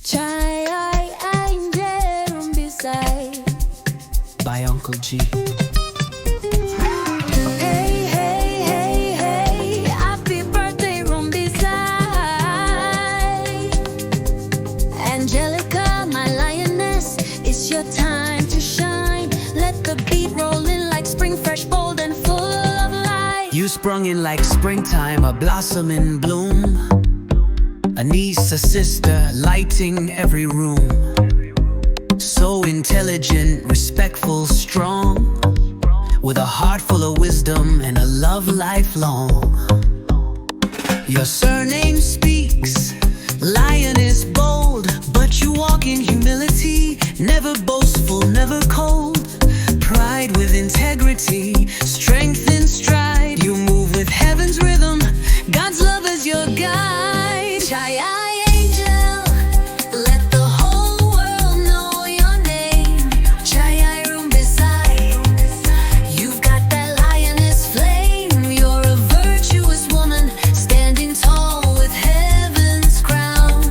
Chayai Angel, Rumbidzai by Uncle G. Hey, hey, hey, hey, happy birthday, Rumbidzai Angelica, my lioness, it's your time to shine. Let the beat roll in like spring, fresh, bold, and full of life. You sprung in like springtime, a blossom in bloom, a niece, a sister, lighting every room. So intelligent, respectful, strong, with a heart full of wisdom and a love lifelong. Your surname speaks, Lioness bold, but you walk in humility, never boastful, never cold. Pride with integrity, strength in stride. You move with heaven's rhythm, God's love is your guide. Chayai Angel, let the whole world know your name. Chayai Rumbidzai, you've got that lioness flame. You're a virtuous woman, standing tall with heaven's crown.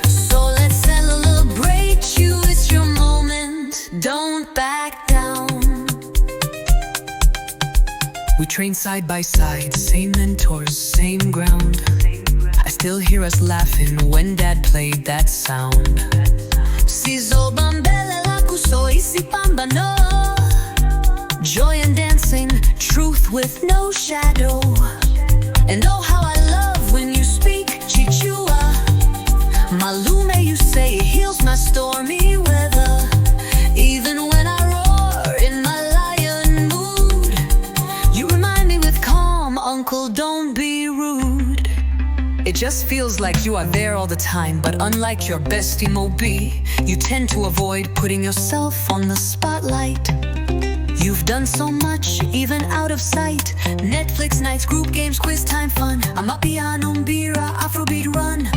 So let's celebrate you, it's your moment. Don't back down. We train side by side, same mentors, same ground. I still hear us laughing when Dad played that sound. Sizo bambele la kusoi si pambano. Joy and dancing, truth with no shadow. And oh how I love when you speak Chichewa. Malume you say heals my stormy weather. Even when I roar in my lion mood, you remind me with calm, Uncle, don't be rude. It just feels like you are there all the time, but unlike your bestie Moby, you tend to avoid putting yourself on the spotlight. You've done so much, even out of sight. Netflix nights, group games, quiz time fun. Amapiano, Bira, Afrobeat run.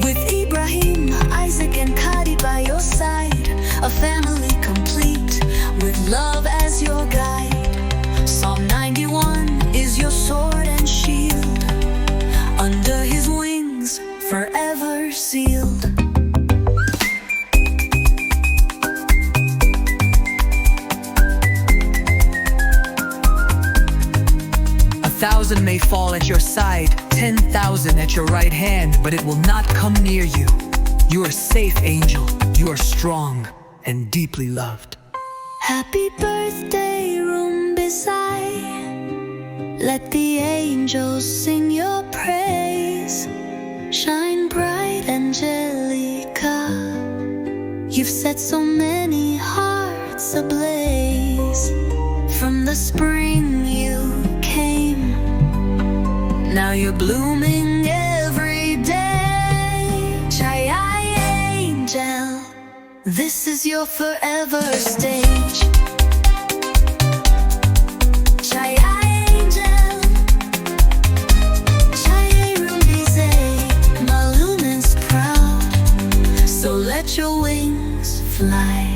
With Ibrahim, Isaac and Kadi by your side. A family complete, with love as your guide. Psalm 91 is your sword and shield. Under his wings, forever sealed. A 1,000 may fall at your side, 10,000 at your right hand, but it will not come near you. You are safe, Angel. You are strong and deeply loved. Happy birthday, Rumbidzai. Let the angels sing your praise. Shine bright, Angelica. You've set so many hearts ablaze. From the spring you came, now you're blooming every day. Chayai Angel, this is your forever stage. Chayai Angel, Chayai Rumbidzai, Malume's proud. So let your wings fly.